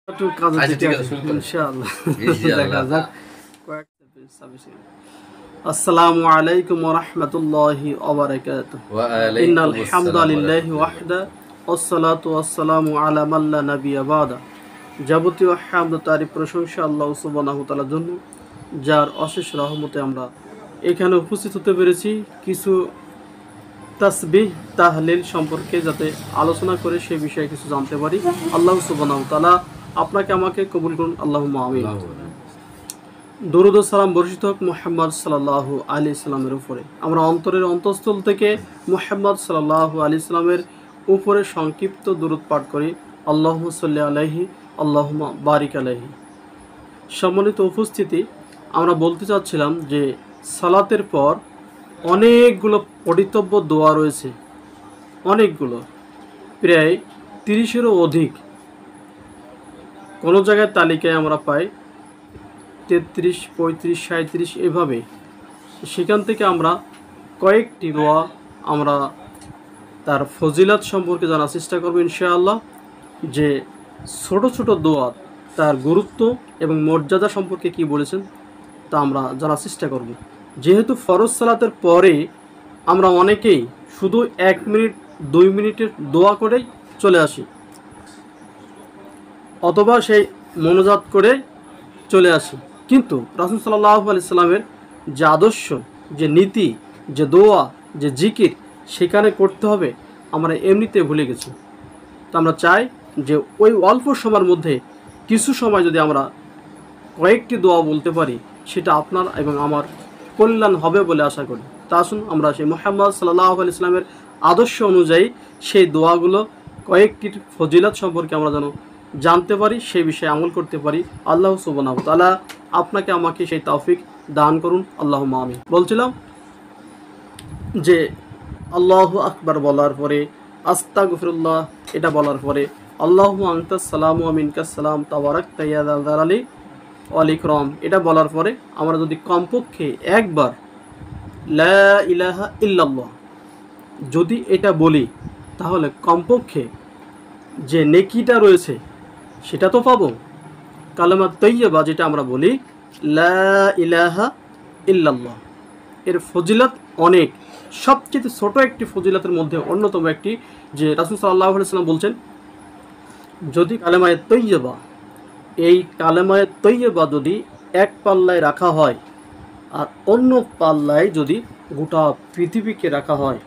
একটু কাজে যেতে আছে ইনশাআল্লাহ দেখা যাক কয়েকটা পেজ সাবমিশন। আসসালামু আলাইকুম ওয়া রাহমাতুল্লাহি ওয়া বারাকাতুহু। ইন্নাল হামদালিল্লাহি ওয়াহদা ওয়াসসালাতু ওয়াসসালামু আলা মান লা নাবিয়্যা বাদা। যাবতীয় হামদ ও তারিফ প্রশংসা আল্লাহ সুবহানাহু ওয়া তাআলার জন্য, যার অশেষ রহমতে আমরা এখানে উপস্থিত হতে পেরেছি কিছু তাসবিহ তাহলিল সম্পর্কে, যাতে আলোচনা করে সে বিষয়ে কিছু জানতে পারি। আল্লাহ সুবহানাহু ওয়া তাআলা আপনাকে আমাকে কবুল করুন, আল্লাহুম্মা আমিন। দরুদ ও সালাম বর্ষিত হোক মুহাম্মদ সাল্লাল্লাহু আলাইহি সাল্লামের উপরে। আমরা অন্তরের অন্তঃস্থল থেকে মুহাম্মদ সাল্লাল্লাহু আলাইহি সাল্লামের উপরে সংক্ষিপ্ত দরুদ পাঠ করি। আল্লাহুম্মা সাল্লি আলাইহি, আল্লাহুম্মা বারিক আলাইহি। সম্মানিত উপস্থিতি, আমরা বলতে চাচ্ছিলাম যে সালাতের পর অনেকগুলো পঠিতব্য দোয়া রয়েছে, অনেকগুলো, প্রায় 30-এরও অধিক। কোনো জায়গায় তালিকায় আমরা পাই 33, 35, 37 এভাবে। সেখান থেকে আমরা কয়েকটি দোয়া আমরা তার ফজিলত সম্পর্কে জানার চেষ্টা করব ইনশাআল্লাহ। যে ছোট ছোট দোয়া তার গুরুত্ব এবং মর্যাদা সম্পর্কে কি বলেছেন তা আমরা জানার চেষ্টা করব। যেহেতু ফরজ সালাতের পরে আমরা অনেকেই শুধু 1 মিনিট 2 মিনিটের দোয়া করেই চলে আসি, অথবা সেই মনোজাত করে চলে আসি, কিন্তু রাসূল সাল্লাল্লাহু আলাইহি সাল্লামের যে আদর্শ, যে নীতি, যে দোয়া, যে জিকির সেখানে করতে হবে আমরা এমনিতে ভুলে গেছি। তো আমরা চাই যে ওই অল্প সময়ের মধ্যে কিছু সময় যদি আমরা কয়েকটি দোয়া বলতে পারি, সেটা আপনার এবং আমার কল্যাণ হবে বলে আশা করি। তা আসুন আমরা সেই মুহাম্মদ সাল্লাল্লাহু আলাইহি সাল্লামের আদর্শ অনুযায়ী সেই দোয়াগুলো কয়েকটির ফজিলত সম্পর্কে আমরা যেন জানতে পারি, সেই বিষয়ে আমল করতে পারি। আল্লাহ সুবহানাহু ওয়া তাআলা আপনাকে আমাকে সেই তৌফিক দান করুন, আল্লাহুম্মা আমিন। বলছিলাম যে আল্লাহু আকবার বলার পরে, আস্তাগফিরুল্লাহ এটা বলার পরে, আল্লাহুম্মা আনতাস সালামু ওয়া মিনকাস সালাম তাবারাকতা ইয়া যাল জালালি ওয়াল ইকরাম এটা বলার পরে আমরা যদি কমপক্ষে একবার লা ইলাহা ইল্লাল্লাহ যদি এটা বলি, তাহলে কমপক্ষে যে নেকিটা রয়েছে সেটা তো পাবো। কালেমা তৈয়বা যেটা আমরা বলি লা ইলাহা ইল্লাল্লাহ, এর ফজিলত অনেক। সবচেয়ে ছোট একটি ফজিলতের মধ্যে অন্যতম একটি, যে রাসূল সাল্লাল্লাহু আলাইহি সাল্লাম বলছেন, যদি কালেমায়ে তৈয়বা, এই কালেমায়ে তৈয়বা যদি এক পাল্লায় রাখা হয় আর অন্য পাল্লায় যদি গোটা পৃথিবীকে রাখা হয়,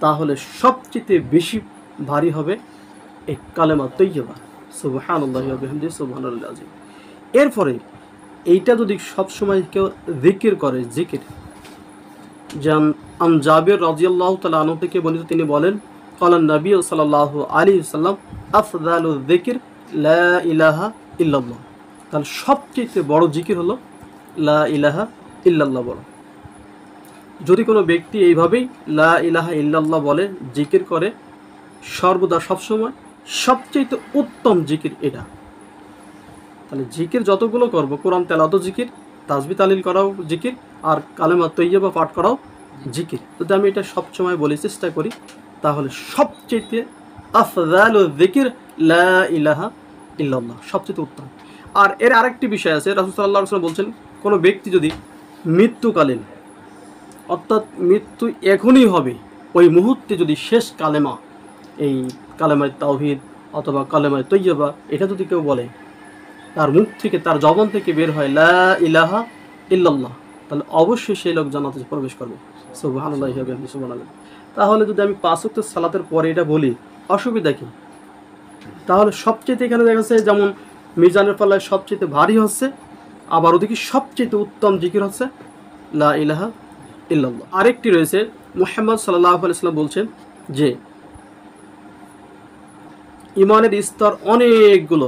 তাহলে সবচেয়ে বেশি ভারী হবে এই কালেমা তৈয়বা। সুবহানাল্লাহি ওয়া বিহামদিহি সুবহানাল্লাহিল আযীম। এরপরে এইটা যদি সবসময় কেউ জিকির করে, জিকির যেমন জাবির রাদিয়াল্লাহু তাআলা আনহু থেকে বর্ণিত, তিনি বলেন, ক্বালান নবী সাল্লাল্লাহু আলাইহি ওয়াসাল্লাম আফদালু যিকির লা ইলাহা ইল্লাল্লাহ। তাহলে সবচেয়ে বড় জিকির হলো লা ইলাহা ইল্লাল্লাহ বলা। যদি কোনো ব্যক্তি এইভাবেই লা ইলাহা ইল্লাল্লাহ বলে, জিকির করে সর্বদা সবসময়, সবচেয়ে উত্তম জিকির এটা। তাহলে জিকির যতগুলো করব, কোরআন তেলাওয়াতও জিকির, তাসবিহ তাহলিল করাও জিকির, আর কালেমা তৈয়বা পাঠ করাও জিকির। যদি আমি এটা সবসময় বলি, চেষ্টা করি, তাহলে সবচেয়ে আফদালু যিকির লা ইলাহা ইল্লাল্লাহ, সবচেয়ে উত্তম। আর এর আরেকটি বিষয় আছে, রাসূল সাল্লাল্লাহু আলাইহি ওয়াসাল্লাম বলছেন, কোনো ব্যক্তি যদি মৃত্যুকালীন, অর্থাৎ মৃত্যু এখনই হবে, ওই মুহূর্তে যদি শেষ কালেমা, এই কালেমায়ে তাওহীদ অথবা কালেমায়ে তৈয়বা এটা যদি কেউ বলে, তার মুখ থেকে, তার জবান থেকে বের হয় লা ইলাহা ইল্লাল্লাহ, তাহলে অবশ্যই সেই লোক জান্নাতে প্রবেশ করবে। সুবহানাল্লাহি ওয়া বিহামদিহি সুবহানাল্লাহ। তাহলে যদি আমি 5 ওয়াক্ত সালাতের পরে এটা বলি, অসুবিধা কি? তাহলে সবচেয়ে এখানে দেখা যাচ্ছে, যেমন মিজানের পাল্লায় সবচেয়ে ভারী হচ্ছে, আবার ওদিকে সবচেয়ে উত্তম জিকির হচ্ছে লা ইলাহা ইল্লাল্লাহ। আরেকটি রয়েছে, মুহাম্মদ সাল্লাল্লাহু আলাইহি ওয়াসাল্লাম বলছেন যে ইমানের স্তর অনেকগুলো,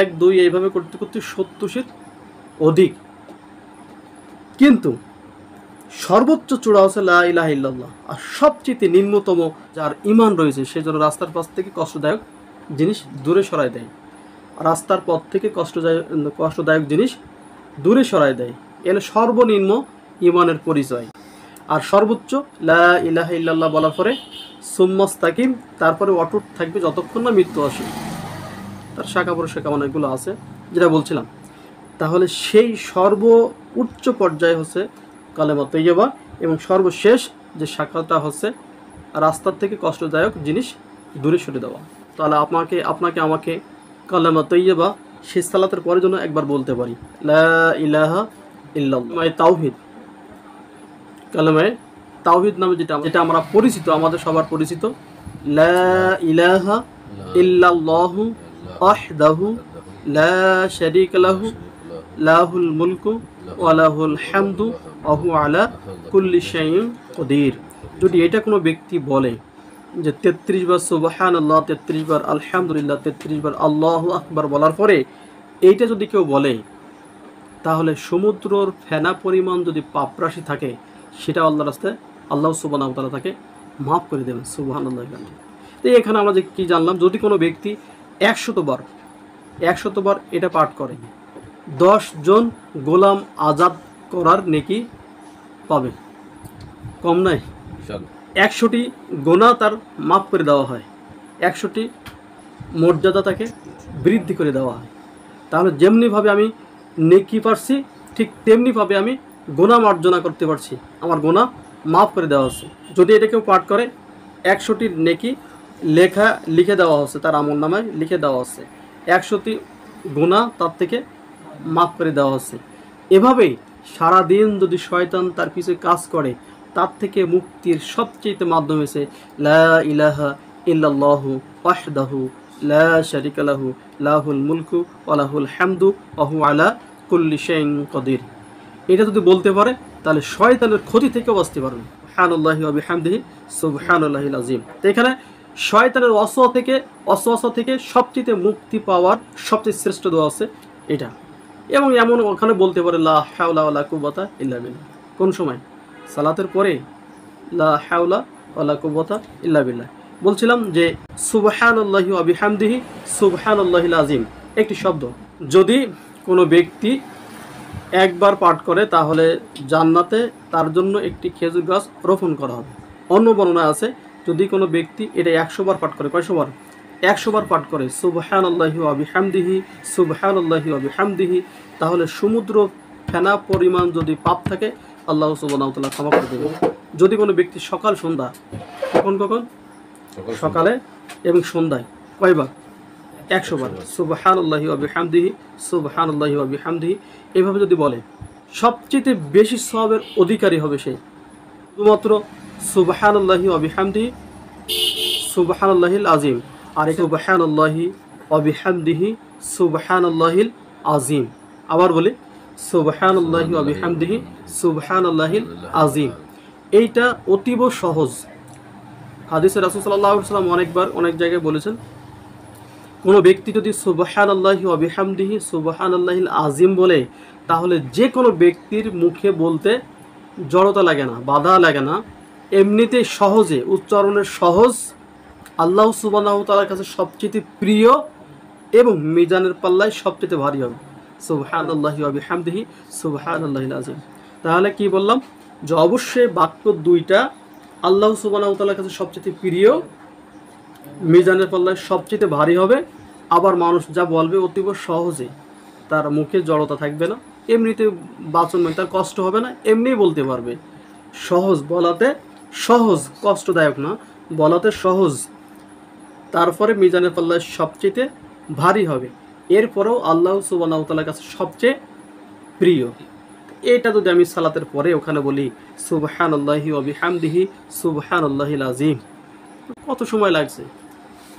1, 2 এইভাবে করতে করতে 70-এর অধিক, কিন্তু সর্বোচ্চ চূড়া হচ্ছে লা ইলাহা ইল্লাল্লাহ। আর সবচেয়ে নিম্নতম যার ইমান রয়েছে, সে যেন রাস্তার পাশ থেকে কষ্টদায়ক জিনিস দূরে সরায় দেয়, রাস্তার পথ থেকে কষ্টদায়ক জিনিস দূরে সরায় দেয়। এর সর্বনিম্ন ইমানের পরিচয়। আর সর্বোচ্চ লা ইলাহা ইল্লাল্লাহ বলার পরে সুম্মাস্তাকিম, তারপরে অটুট থাকবে যতক্ষণ না মৃত্যু আসে। তার শাখা প্রশাখা অনেকগুলো আছে যেটা বলছিলাম। তাহলে সেই উচ্চ পর্যায়ে হচ্ছে কালেমা তৈয়বা, এবং সর্বশেষ যে শাখাটা হচ্ছে রাস্তার থেকে কষ্টদায়ক জিনিস দূরে সরে দেওয়া। তাহলে আপনাকে আমাকে কালেমা তৈয়বা শেষ সালাতের পরের জন্য একবার বলতে পারি, লা ইলাহা ইল্লাল্লাহ। তাওহীদ, কালেমায়ে তাওহীদ নামে যেটা আমরা পরিচিত, আমাদের সবার পরিচিত, লা ইলাহা ইল্লাল্লাহু ওয়াহদাহু লা শারীকা লাহু লাহুল মুলকু ওয়া লাহুল হামদু ওয়া হুয়া আলা কুল্লি শাইইন কদির। যদি এটা কোনো ব্যক্তি বলে যে 33 বার সুবহানাল্লাহ, 33 বার আলহামদুলিল্লাহ, 33 বার আল্লাহু আকবার বলার পরে এইটা যদি কেউ বলে, তাহলে সমুদ্রর ফেনা পরিমাণ যদি পাপরাশি থাকে সেটা আল্লাহর রাস্তায় আল্লাহ সুবহানাহু ওয়া তাআলা তাকে মাফ করে দেবেন। সুবহানাল্লাহ। তো এখানে আমরা যে কী জানলাম, যদি কোনো ব্যক্তি 100 বার এটা পাঠ করে 10 জন গোলাম আজাদ করার নেকি পাবে, কম নাই। 100টি গোনাহ তার মাফ করে দেওয়া হয়, 100টি মর্যাদা তাকে বৃদ্ধি করে দেওয়া হয়। তাহলে যেমনিভাবে আমি নেকি পারছি, ঠিক তেমনিভাবে আমি গোনাহ মার্জনা করতে পারছি, আমার গোনাহ মাফ করে দেওয়া হচ্ছে। যদি এটা কেউ পাঠ করে 100টির নেকি লিখে দেওয়া হচ্ছে, তার আমলনামায় লিখে দেওয়া হচ্ছে, 100টি গোনাহ তার থেকে মাফ করে দেওয়া হচ্ছে। এভাবেই সারাদিন যদি শয়তান তার পিছনে কাজ করে, তার থেকে মুক্তির সবচেয়ে মাধ্যম হচ্ছে লা ইলাহা ইল্লাল্লাহু ওয়াহদাহু লা শারীকা লাহু লাহুল মুলকু ওয়া লাহুল হামদু ওয়া হুয়া আলা কুল্লি শাইইন কদির। এটা যদি বলতে পারে তাহলে শয়তানের ক্ষতি থেকে বাঁচতে পারবে। সুবহানাল্লাহি ওয়া বিহামদিহি সুবহানাল্লাহিল আযীম। তো এখানে শয়তানের ওয়াসওয়াসা থেকে সবচেয়ে মুক্তি পাওয়ার সবচেয়ে শ্রেষ্ঠ দোয়া আছে এটা। এবং এমন ওখানে বলতে পারে লা হাওলা ওয়ালা কুওয়াতা ইল্লা বিল্লাহ। কোন সময়? সালাতের পরে লা হাওলা ওয়ালা কুওয়াতা ইল্লা বিল্লাহ। বলছিলাম যে সুবহানাল্লাহি ওয়া বিহামদিহি সুবহানাল্লাহিল আযীম একটি শব্দ। যদি কোনো ব্যক্তি একবার পাঠ করে তাহলে জান্নাতে তার জন্য একটি খেজুর গাছ রোপণ করা হবে। অন্য বর্ণনা আছে যদি কোনো ব্যক্তি এটা 100 বার পাঠ করে, কয়শো বার? 100 বার পাঠ করে সুবহানাল্লাহি ওয়া বিহামদিহি সুবহানাল্লাহি ওয়া বিহামদিহি, তাহলে সমুদ্র ফেনা পরিমাণ যদি পাপ থাকে আল্লাহ সুবহানাহু ওয়া তাআলা ক্ষমা করে দেবেন। যদি কোনো ব্যক্তি সকাল সন্ধ্যা, কখন সকালে এবং সন্ধ্যায় কয়বার? 100 বার সুবহানাল্লাহি ওয়া বিহামদিহি সুবহানাল্লাহি ওয়া বিহামদিহি এভাবে যদি বলে, সবচেয়ে বেশি সওয়াবের অধিকারী হবে সে। শুধুমাত্র সুবহানাল্লাহি ওয়া বিহামদিহি সুবহানাল্লাহিল আযীম, আর সুবহানাল্লাহি ওয়া বিহামদিহি সুবহানাল্লাহিল আযীম। আবার বলি সুবহানাল্লাহি ওয়া বিহামদিহি সুবহানাল্লাহিল আযীম। এইটা অতীব সহজ। হাদিসে রাসূল সাল্লাল্লাহু আলাইহি ওয়াসাল্লাম অনেকবার অনেক জায়গায় বলেছেন, কোনো ব্যক্তি যদি সুবহানাল্লাহি ওয়া বিহামদিহি সুবহানাল্লাহিল আযীম বলে, তাহলে যে কোনো ব্যক্তির মুখে বলতে জড়তা লাগে না, বাধা লাগে না, এমনিতেই সহজে উচ্চারণের সহজ, আল্লাহ সুবহানাহু ওয়া তাআলার কাছে সবচেয়ে প্রিয় এবং মিজানের পাল্লায় সবচেয়ে ভারী হবে সুবহানাল্লাহি ওয়া বিহামদিহি সুবহানাল্লাহিল আযীম। তাহলে কি বললাম যে অবশ্যই বাক্য দুইটা আল্লাহ সুবহানাহু ওয়া তাআলার কাছে সবচেয়ে প্রিয়, মিজানের পাল্লায় সবচেয়ে ভারী হবে, আবার মানুষ যা বলবে অতীব সহজে, তার মুখে জড়তা থাকবে না, এমনিতে বাচন তার কষ্ট হবে না, এমনিই বলতে পারবে। সহজ, বলাতে সহজ, কষ্টদায়ক না, বলাতে সহজ, তারপরে মিজানের পাল্লায় সবচেয়ে ভারী হবে, এরপরেও আল্লাহ সুবহানাহু ওয়া তাআলার কাছে সবচেয়ে প্রিয়। এটা যদি আমি সালাতের পরে ওখানে বলি সুবহানাল্লাহি ওয়া বিহামদিহি সুবহানাল্লাহিল আযীম, কত সময় লাগছে?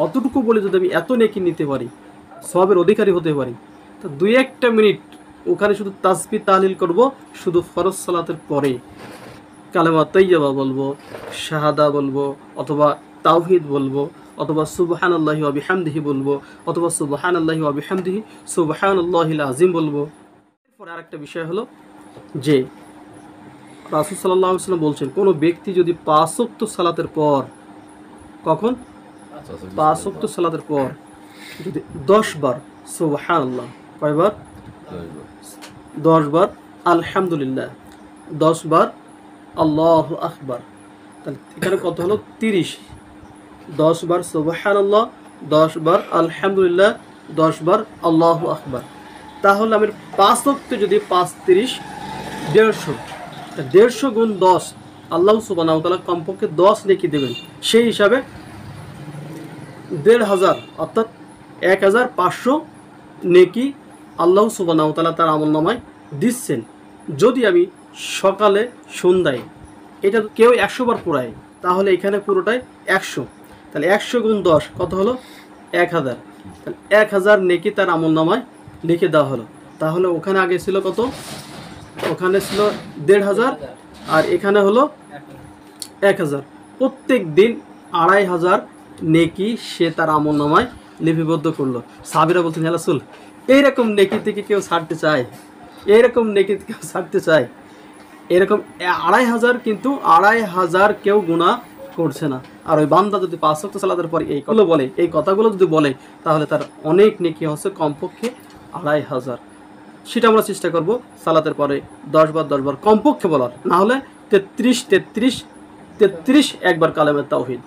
অতটুকু বলে যদি আমি এত নেকি নিতে পারি, সওয়াবের অধিকারী হতে পারি, তো 2-1 মিনিট ওখানে শুধু তাসবিহ তাহলিল করব, শুধু ফরজ সালাতের পরে কালেমা তাইয়্যিবা বলবো, শাহাদা বলবো, অথবা তাওহীদ বলবো, অথবা সুবহানাল্লাহি ওয়া বিহামদিহি বলবো, অথবা সুবহানাল্লাহি ওয়া বিহামদিহি সুবহানাল্লাহিল আযীম বলবো। এরপর আরেকটা বিষয় হলো যে রাসূল সাল্লাল্লাহু আলাইহি ওয়াসাল্লাম বলছেন, কোনো ব্যক্তি যদি 5 ওয়াক্ত সালাতের পর, কখন? 5 ওয়াক্ত সালাতের পর যদি 10 বার সুবহানাল্লাহ, কয়বার? 10 বার আলহামদুলিল্লাহ, 10 বার আল্লাহু আকবার, তাহলে এখানে কত হলো? 30। 10 বার সুবহানাল্লাহ, 10 বার আলহামদুলিল্লাহ, 10 বার আল্লাহু আকবার, তাহলে আমি 5 ওয়াক্ত যদি 5 30 150, 150 গুণ 10 আল্লাহ সুবহানাহু ওয়া তাআলা কমপক্ষে 10 নেকি দেবেন। সেই হিসাবে 1500 অর্থাৎ 1500 নেকি আল্লাহ সুবহানাহু ওয়া তাআলা তার আমলনামায় দিচ্ছেন। যদি আমি সকালে সন্ধ্যায় এটা কেউ 100 বার পড়ায়, তাহলে এখানে পুরোটাই 100, তাহলে 100 গুণ 10 কত হলো 1000, তাহলে 1000 নেকি তার আমলনামায় লিখে দেওয়া হলো। তাহলে ওখানে আগে ছিল কত, ওখানে ছিল 1500 আর এখানে হলো 1000, প্রত্যেক দিন 2500 নেকি সে তার আমলনামায় লিপিবদ্ধ করলো। সাহাবীরা বলছেন ইয়া রাসূল, এইরকম নেকি থেকে কেউ ছাড়তে চায়, এইরকম নেকি থেকে কেউ ছাড়তে চায়, এরকম 2500, কিন্তু 2500 কেউ গুনাহ করছে না। আর ওই বান্দা যদি 5 ওয়াক্ত সালাতের পর এইগুলো বলে, এই কথাগুলো যদি বলে, তাহলে তার অনেক নেকি হচ্ছে কমপক্ষে 2500। সেটা আমরা চেষ্টা করব সালাতের পরে 10 বার 10 বার কমপক্ষে বলার, না হলে 33 একবার কালেমে তাওহীদ,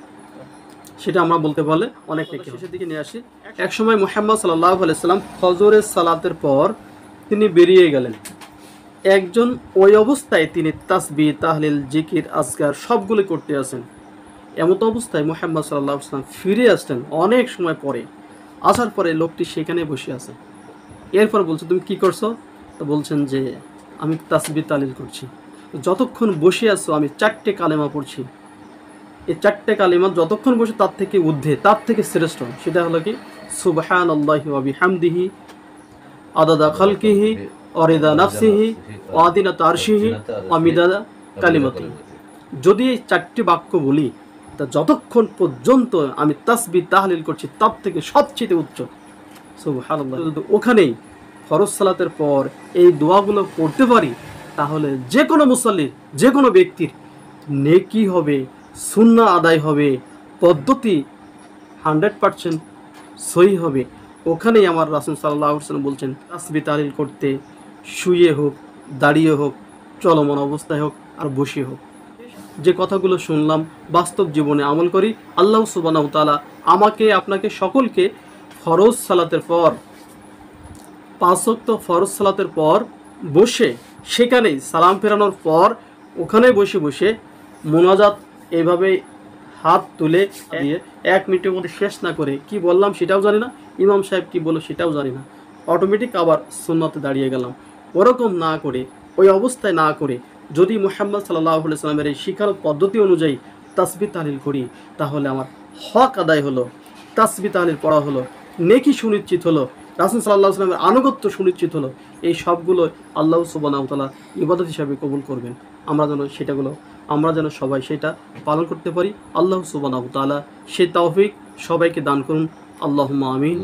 সেটা আমরা বলতে বলে অনেক নেকি। শেষের দিকে নিয়ে আসি। এক সময় মুহাম্মদ সাল্লাল্লাহু আলাইহি সাল্লাম ফজরের সালাতের পর তিনি বেরিয়ে গেলেন। একজন ওই অবস্থায় তিনি তাসবিহ, তাহলিল, জিকির, আজকার সবগুলো করতে আছেন। এমত অবস্থায় মুহাম্মদ সাল্লাল্লাহু আলাইহি সাল্লাম ফিরে আসলেন অনেক সময় পরে। আসার পরে লোকটি সেখানে বসে আছে। এরপর বলছে, তুমি কি করছো? তো বলছেন যে আমি তাসবিহ তাহলিল করছি। যতক্ষণ বসে আছো আমি 4টে কালেমা পড়ছি। এই 4টে কালেমা যতক্ষণ বসে তার থেকে ঊর্ধ্বে, তার থেকে শ্রেষ্ঠ, সেটা হলো কি সুবহানাল্লাহি ওয়া বিহামদিহি আদাদা খালকিহি ওয়া রিদা নাফসিহি ওয়া আদিনাতা আরশিহি ওয়া মিদাদা কালিমাতিহি। যদি এই 4টি বাক্য বলি, তা যতক্ষণ পর্যন্ত আমি তাসবিহ তাহলিল করছি তার থেকে সবচেয়ে উচ্চ সুবহানাল্লাহ। যদি ওখানেই ফরজ সালাতের পর এই দোয়াগুলো পড়তে পারি, তাহলে যে কোনো মুসাল্লির, যে কোনো ব্যক্তির নেকি হবে, সুন্নাহ আদায় হবে, পদ্ধতি 100% সহি হবে। ওখানেই আমার রাসূল সাল্লাল্লাহু আলাইহি ওয়াসাল্লাম বলছেন, তাসবিহ তাহলিল করতে শুয়ে হোক, দাঁড়িয়ে হোক, চলমান অবস্থায় হোক আর বসে হোক। যে কথাগুলো শুনলাম বাস্তব জীবনে আমল করি। আল্লাহ সুবহানাহু ওয়া তাআলা আমাকে, আপনাকে, সকলকে ফরজ সালাতের পর 5 ওয়াক্ত ফরজ সালাতের পর বসে, সেখানেই সালাম ফেরানোর পর ওখানে বসে বসে মোনাজাত এইভাবে হাত তুলে দিয়ে 1 মিনিটের মধ্যে শেষ না করে, কি বললাম সেটাও জানি না, ইমাম সাহেব কি বললো সেটাও জানি না, অটোমেটিক আবার সুন্নাতে দাঁড়িয়ে গেলাম। ওরকম না করে, ওই অবস্থায় না করে, যদি মুহাম্মদ সাল্লাল্লাহু আলাইহি সাল্লামের এই শিখার পদ্ধতি অনুযায়ী তাসবিহ তাহলিল করি, তাহলে আমার হক আদায় হলো, তাসবিহ তাহলিল পড়া হলো, নেকি সুনিশ্চিত হলো, রাসূল সাল্লাল্লাহু আলাইহি সাল্লামের আনুগত্য সুনিশ্চিত হলো। এই সবগুলো আল্লাহ সুবহানাহু ওয়া তাআলা ইবাদত হিসাবে কবুল করবেন। আমরা যেন সবাই সেটা পালন করতে পারি। আল্লাহ সুবহানাহু ওয়া তাআলা সেই তৌফিক সবাইকে দান করুন। আল্লাহুম্মা আমিন।